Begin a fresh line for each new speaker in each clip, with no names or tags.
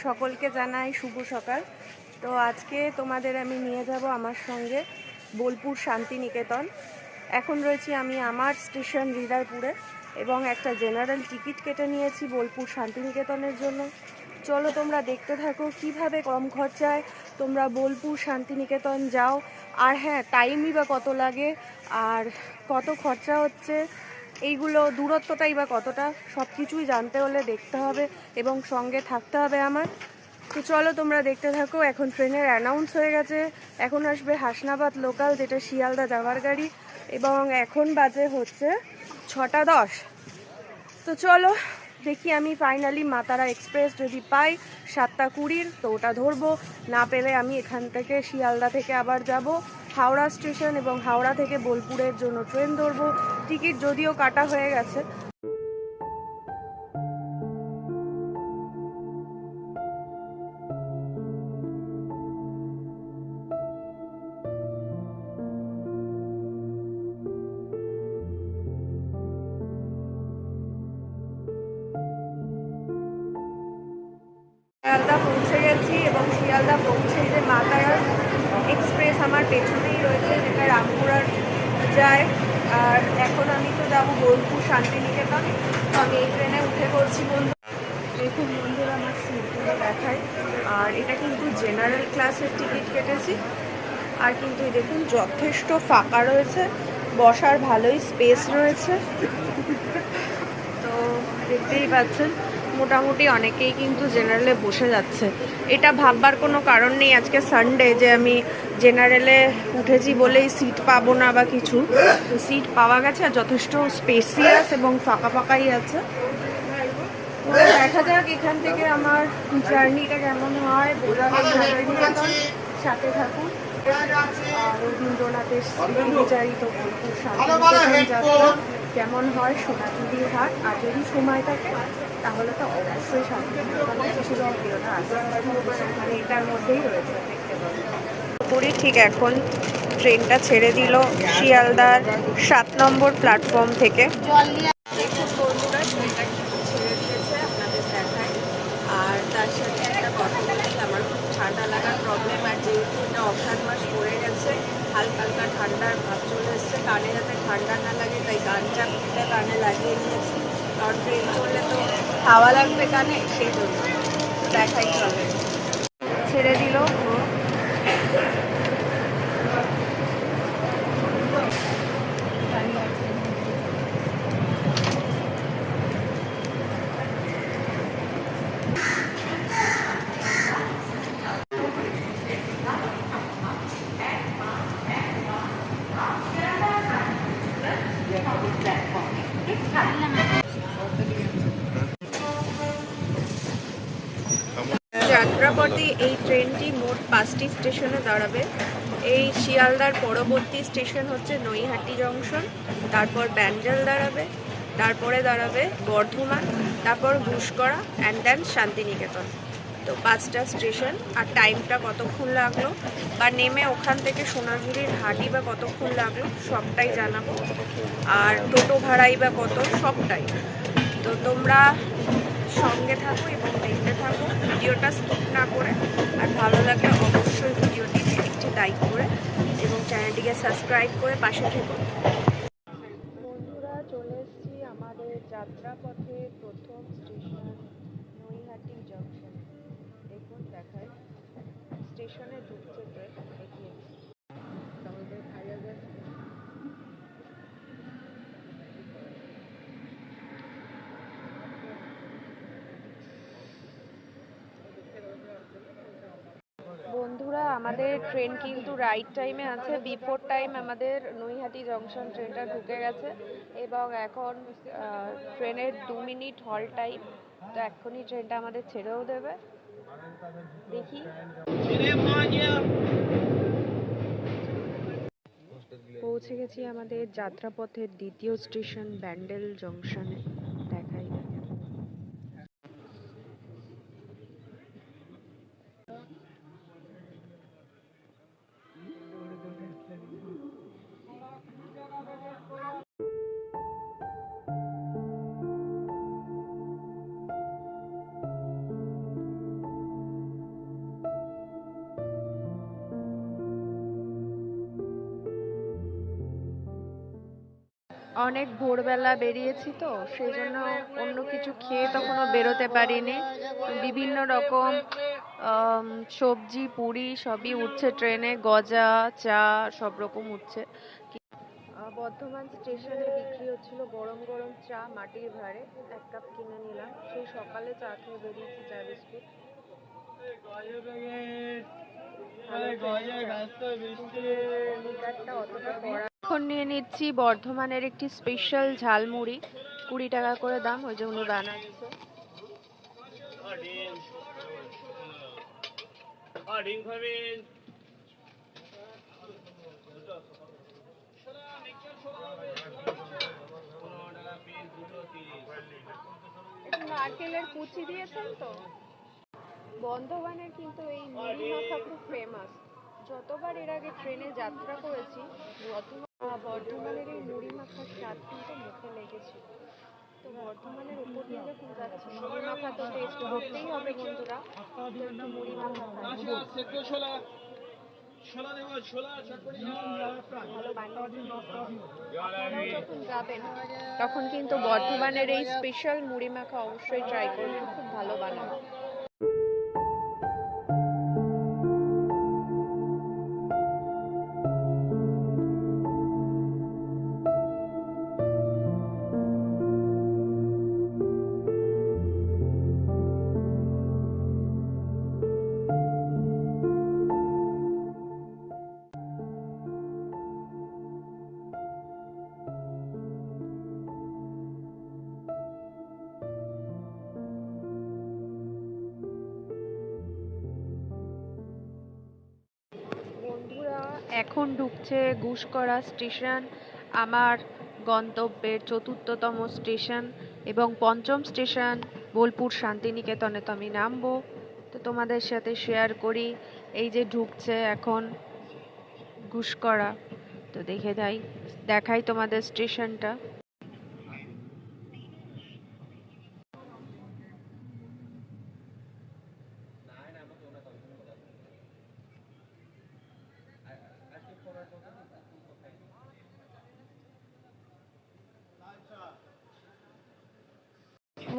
সকলকে জানাই শুভ সকাল। তো আজকে তোমাদের আমি নিয়ে যাব আমার সঙ্গে বোলপুর শান্তিনিকেতন। এখন রয়েছি আমি আমার স্টেশন হৃদয়পুরে এবং একটা জেনারেল টিকিট কেটে নিয়েছি বোলপুর শান্তিনিকেতনের জন্য। চলো তোমরা দেখতে থাকো কিভাবে কম খরচায় তোমরা বোলপুর শান্তিনিকেতন যাও, আর হ্যাঁ, টাইমই বা কত লাগে আর কত খরচা হচ্ছে, এইগুলো দূরত্বটাই বা কতটা, সব কিছুই জানতে হলে দেখতে হবে এবং সঙ্গে থাকতে হবে আমার। তো চলো তোমরা দেখতে থাকো। এখন ট্রেনের অ্যানাউন্স হয়ে গেছে, এখন আসবে হাসনাবাদ লোকাল, যেটা শিয়ালদা যাওয়ার গাড়ি, এবং এখন বাজে হচ্ছে 6:10। তো চলো দেখি, আমি ফাইনালি মাতারা এক্সপ্রেস যদি পাই 7:20, তো ওটা ধরবো। না পেলে আমি এখান থেকে শিয়ালদা থেকে আবার যাব হাওড়া স্টেশন এবং হাওড়া থেকে বোলপুরের জন্য ট্রেন ধরবো। টিকিট যদিও কাটা হয়ে গেছে। শিয়ালদা পৌঁছে গেছি এবং শিয়ালদা পৌঁছে যে মাতারা এক্সপ্রেস আমার পেছনেই রয়েছে, যেটা রামপুরহাট যায়। আর এখন আমি তো যাবো বোলপুর শান্তিনিকেতন। তো আমি এই ট্রেনে উঠে পড়ছি। দেখুন বন্ধুরা, আমার সিটগুলো দেখায়, আর এটা কিন্তু জেনারেল ক্লাসের টিকিট কেটেছি। আর কিন্তু দেখুন যথেষ্ট ফাঁকা রয়েছে, বসার ভালোই স্পেস রয়েছে। তো দেখতেই পাচ্ছেন মোটামুটি অনেকেই কিন্তু জেনারেলে বসে যাচ্ছে। এটা ভাববার কোনো কারণ নেই আজকে সানডে যে আমি জেনারেলে উঠেছি বলেই সিট পাবো না বা কিছু। তো সিট পাওয়া গেছে, আর যথেষ্ট স্পেসিয়াস এবং ফাঁকা ফাঁকাই আছে। তো দেখা যাক এখান থেকে আমার জার্নিটা কেমন হয়। সাথে থাকুন। আর রবীন্দ্রনাথের স্মৃতিবিচারিত বোলপুর শান্তিনিকেতন যাত্রা কেমন হয়, সোনাঝুরির হাট। আর যদি সময় থাকে তাহলে তো অবশ্যই শান্তিনিকেতনে শিশুরা আসবে, মানে এটার মধ্যেই রয়েছে, দেখতে পাবেন। পুরী ঠিক এখন ট্রেনটা ছেড়ে দিল শিয়ালদার 7 নম্বর প্ল্যাটফর্ম থেকে। দেখুন বন্ধুরা, ট্রেনটা কিন্তু ছেড়ে দিয়েছে, আপনাদের দেখায়। আর তার সাথে একটা কথা বলতে, আমার খুব ঠান্ডা লাগার প্রবলেম, আর যেহেতু এটা অষাঢ় মাস পড়ে গেছে, হালকা হালকা ঠান্ডার ভাব চলে এসছে, কানে যাতে ঠান্ডা না লাগে তাই গানটা কানে লাগিয়ে নিয়েছি। কারণ ট্রেন চললে তো হাওয়া লাগবে কানে, সেই জন্য। দেখাই চলে, ছেড়ে দিল। যাত্রাপথে এই ট্রেনটি মোট 5টি স্টেশনে দাঁড়াবে। এই শিয়ালদার পরবর্তী স্টেশন হচ্ছে নৈহাটি জংশন, তারপর ব্যান্ডেল দাঁড়াবে, তারপরে দাঁড়াবে বর্ধমান, তারপর ঘুষকরা, অ্যান্ড দেন শান্তিনিকেতন। তো 5টা স্টেশন। আর টাইমটা কতক্ষণ লাগলো বা নেমে ওখান থেকে সোনাঝুরির হাটই বা কতক্ষণ লাগলো সবটাই জানাবো। আর টোটো ভাড়াই বা কত, সবটাই। তো তোমরা সঙ্গে থাকো এবং দেখতে থাকো, ভিডিওটা স্কিপ না করে। আর ভালো লাগলে অবশ্যই ভিডিওটিকে একটি লাইক করে এবং চ্যানেলটিকে সাবস্ক্রাইব করে পাশে থেকো। বন্ধুরা, চলে এসেছি আমাদের যাত্রাপথে প্রথম স্টেশন নৈহাটি জংশন। দেখুন দেখায়, স্টেশনে ঢুকছে ট্রেন, এগিয়ে বন্ধুরা, আমাদের ট্রেন কিন্তু রাইট টাইমে আছে। বিফোর টাইম আমাদের নৈহাটি জংশন ট্রেনটা ঢুকে গেছে এবং এখন ট্রেনের 2 মিনিট হল টাইম। তো এখনই ট্রেনটা আমাদের ছেড়েও দেবে, দেখি। পৌঁছে গেছি আমাদের যাত্রাপথের দ্বিতীয় স্টেশন ব্যান্ডেল জংশনে। দেখাই অনেক ভোরবেলা বেরিয়েছি তো সেই জন্য অন্য কিছু খেয়ে তখনও বেরোতে পারিনি। বিভিন্ন রকম সবজি পুরি সবই উঠছে ট্রেনে, গজা চা সব রকম উঠছে। বর্ধমান স্টেশনে বিক্রি হচ্ছিল গরম গরম চা মাটির ভাঁড়ে, 1 কাপ কিনে নিলাম। সেই সকালে চা খেয়ে বেরিয়েছি, চা বিস্কুট। এখন নিয়ে নিচ্ছি বর্ধমানের একটি স্পেশাল ঝালমুড়ি, 20 টাকা করে দাম। ওই যে উনি বানাচ্ছে। নারকেলের কুচি দিয়েছেন তো। বর্ধমানের কিন্তু এই মুড়ি মাখা খুব ফেমাস। যতবার এর আগে ট্রেনে যাত্রা করেছি বর্ধমানের এই মুড়ি মাখার স্বাদ কিন্তু মুখে লেগেছিল। তো বর্ধমানের উপর দিয়ে যখন যাচ্ছি মুড়ি মাখা তো টেস্ট করতেই হবে বন্ধুরা। একটু মুড়ি মাখা যখন যাবেন তখন কিন্তু বর্ধমানের এই স্পেশাল মুড়ি মাখা অবশ্যই ট্রাই করবেন, খুব ভালো বানানো। এখন ঢুকছে গুসকরা স্টেশন, আমার গন্তব্যের 4র্থতম স্টেশন এবং 5ম স্টেশন বোলপুর শান্তিনিকেতনে তো আমি নামবো। তো তোমাদের সাথে শেয়ার করি, এই যে ঢুকছে এখন গুসকরা। তো দেখাই তোমাদের স্টেশনটা।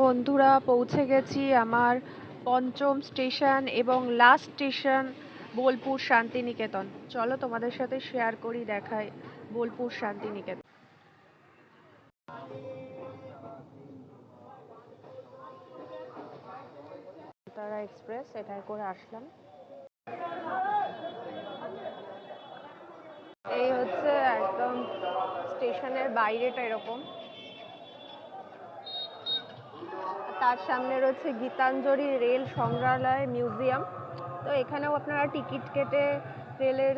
বন্ধুরা পৌঁছে গেছি আমার 5ম স্টেশন এবং লাস্ট স্টেশন বোলপুর শান্তিনিকেতন। চলো তোমাদের সাথে শেয়ার করি, দেখাই বোলপুর শান্তিনিকেতন। তারা এক্সপ্রেস এটাই করে আসলাম। এই হচ্ছে একদম স্টেশনের বাইরেটা এরকম, তার সামনে রয়েছে গীতাঞ্জলি রেল সংগ্রহালয় মিউজিয়াম। তো এখানেও আপনারা টিকিট কেটে রেলের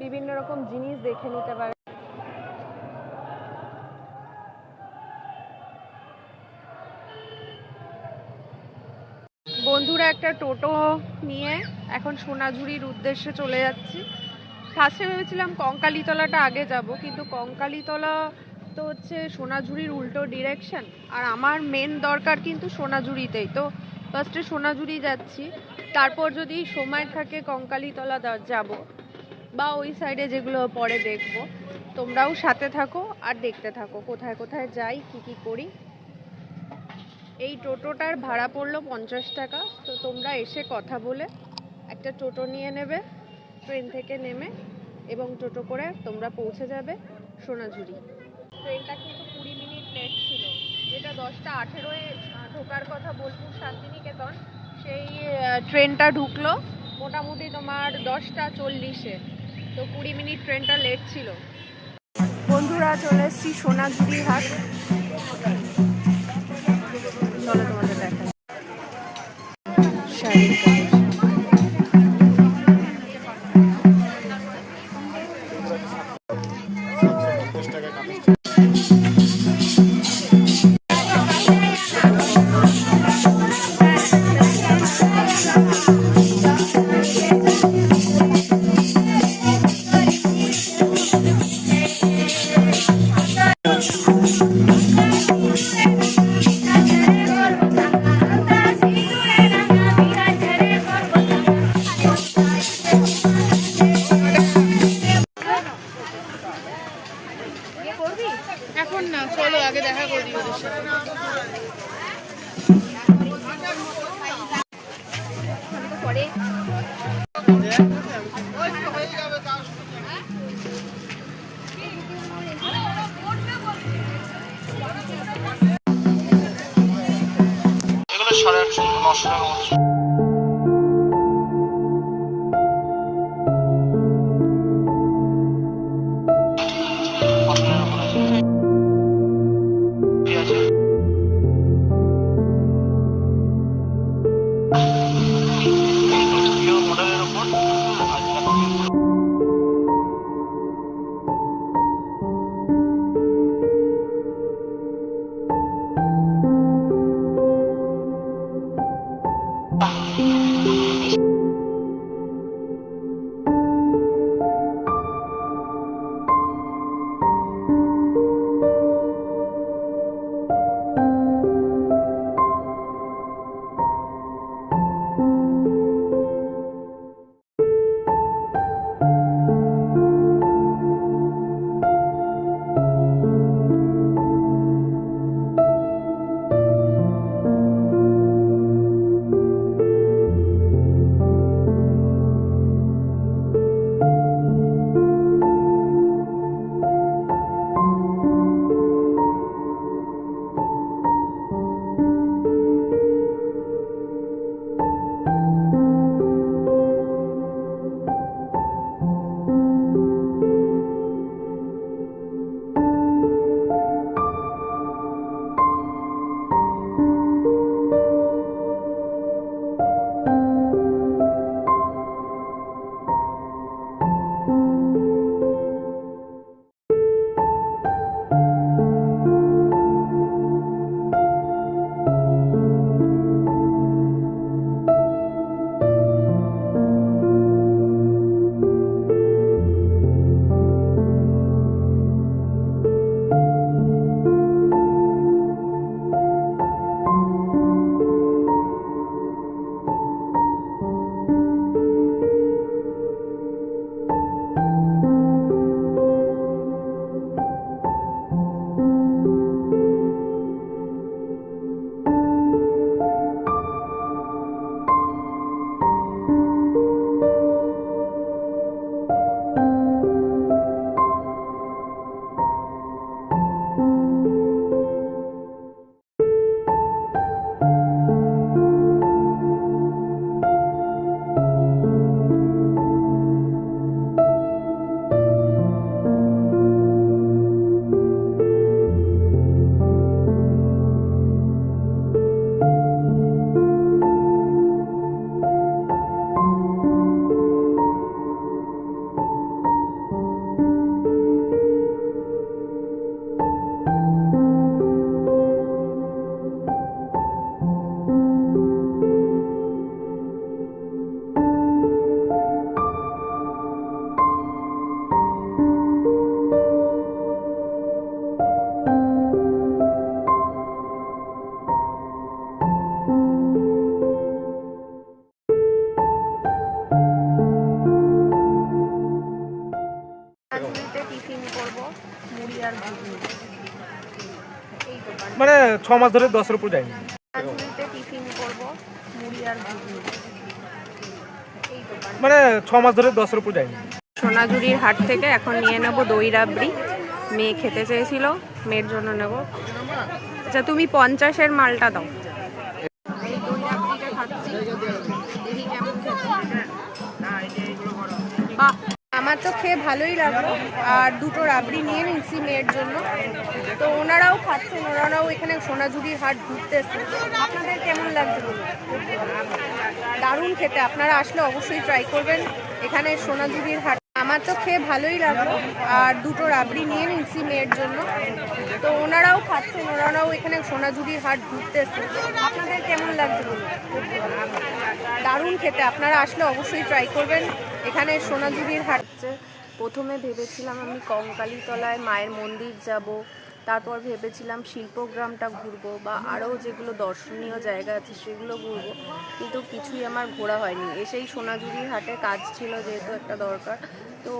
বিভিন্ন রকম জিনিস দেখে নিতে পারেন। বন্ধুরা একটা টোটো নিয়ে এখন সোনাঝুরির উদ্দেশ্যে চলে যাচ্ছি। ফার্স্টে ভেবেছিলাম কঙ্কালীতলাটা আগে যাব, কিন্তু কঙ্কালীতলা তো হচ্ছে সোনাঝুরির উল্টো ডিরেকশন, আর আমার মেন দরকার কিন্তু সোনাঝুরিতেই। তো ফার্স্টে সোনাঝুরি যাচ্ছি, তারপর যদি সময় থাকে কঙ্কালীতলা যাব, বা ওই সাইডে যেগুলো পরে দেখব। তোমরাও সাথে থাকো আর দেখতে থাকো কোথায় কোথায় যাই, কি কি করি। এই টোটোটার ভাড়া পড়লো 50 টাকা। তো তোমরা এসে কথা বলে একটা টোটো নিয়ে নেবে ট্রেন থেকে নেমে, এবং টোটো করে তোমরা পৌঁছে যাবে সোনাঝুরি। ট্রেনটা কিন্তু 20 মিনিট লেট ছিল, যেটা 10টা 18-এ ঢোকার কথা বোলপুর শান্তিনিকেতন, সেই ট্রেনটা ঢুকলো মোটামুটি তোমার 10টা 40-এ। তো 20 মিনিট ট্রেনটা লেট ছিল। বন্ধুরা চলে এসেছি সোনাঝুরি হাট। চলো তোমাদের দেখাই শাড়ি।
মানে 6 মাস ধরে 10-এর উপর যায়নি।
টিফিন করব মুড়ি আর ঘুগনি।
মানে 6 মাস ধরে 10-এর উপর যায়নি।
সোনাঝুরির হাট থেকে এখন নিয়ে নেব দই রাবড়ি। মেয়ে খেতে চেয়েছিল, মেয়ের জন্য নেব। আচ্ছা তুমি 50-এর মালটা দাও। এই দই রাবড়িটা খাচ্ছি, দেখি কেমন খেতে। বাহ, আমার তো খেয়ে ভালোই লাগলো। আর দুটো রাবড়ি নিয়ে নিচ্ছি মেয়ের জন্য। তো ওনারাও খাচ্ছেন, ওনারাও এখানে সোনাঝুরির হাট ঘুরতে এসেছেন। আপনাদের কেমন লাগছে বলুন? দারুণ খেতে, আপনারা আসলে অবশ্যই ট্রাই করবেন এখানে সোনাঝুরির হাট। আমার তো খেয়ে ভালোই লাগলো। আর দুটো রাবড়ি নিয়ে নিচ্ছি মেয়ের জন্য। তো ওনারাও খাচ্ছেন, ওনারাও এখানে সোনাঝুরির হাট ঘুরতে এসেছেন। আপনাদের কেমন লাগছে বলুন? দারুণ খেতে, আপনারা আসলে অবশ্যই ট্রাই করবেন এখানে সোনাঝুরির হাট। প্রথমে ভেবেছিলাম আমি কঙ্কালীতলায় মায়ের মন্দির যাব, তারপর ভেবেছিলাম শিল্পগ্রামটা ঘুরবো বা আরও যেগুলো দর্শনীয় জায়গা আছে সেগুলো ঘুরবো, কিন্তু কিছুই আমার ঘোরা হয়নি। এসেই সোনাঝুরির হাটে কাজ ছিল যেহেতু একটা দরকার, তো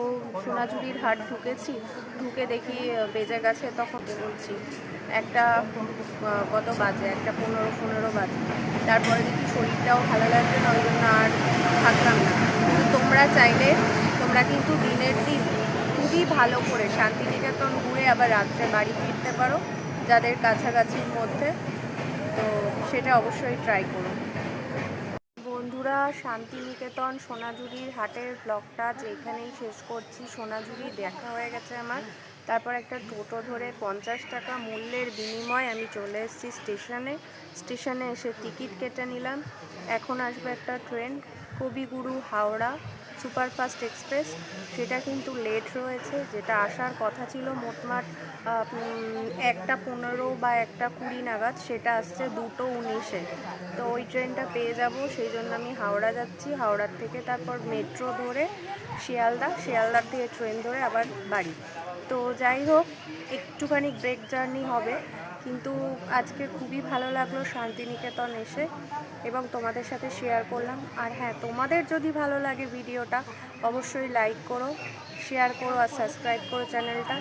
সোনাঝুরির হাট ঢুকেছি। ঢুকে দেখি বেজে গেছে, তখন বলছি একটা কত বাজে, একটা 15 বাজে। তারপরে দেখি শরীরটাও ভালো লাগছে না, ওই জন্য আর থাকলাম না। কিন্তু তোমরা চাইলে তোমরা কিন্তু দিনের দিন খুবই ভালো করে শান্তিনিকেতন ঘুরে আবার রাত্রে বাড়ি ফিরতে পারো, যাদের কাছাকাছির মধ্যে। তো সেটা অবশ্যই ট্রাই করো। বন্ধুরা, শান্তিনিকেতন সোনাঝুরির হাটের ব্লগটা এখানেই শেষ করছি। সোনাঝুরি দেখা হয়ে গেছে আমার। তারপর একটা টোটো ধরে 50 টাকা মূল্যের বিনিময়ে আমি চলে এসেছি স্টেশনে এসে টিকিট কেটে নিলাম। এখন আসবে একটা ট্রেন, কবিগুরু হাওড়া সুপারফাস্ট এক্সপ্রেস। সেটা কিন্তু লেট রয়েছে, যেটা আসার কথা ছিল মোটমাট 1:15 বা 1:20 নাগাদ, সেটা আসছে 2:19-এ। তো ওই ট্রেনটা পেয়ে যাব, সেই জন্য আমি হাওড়া যাচ্ছি। হাওড়ার থেকে তারপর মেট্রো ধরে শিয়ালদার থেকে ট্রেন ধরে আবার বাড়ি। তো যাই হোক, একটুখানি ব্রেক জার্নি হবে, কিন্তু আজকে খুবই ভালো লাগলো শান্তিনিকেতন এসে এবং তোমাদের সাথে শেয়ার করলাম। আর হ্যাঁ, তোমাদের যদি ভালো লাগে ভিডিওটা অবশ্যই লাইক করো, শেয়ার করো আর সাবস্ক্রাইব করো চ্যানেলটা।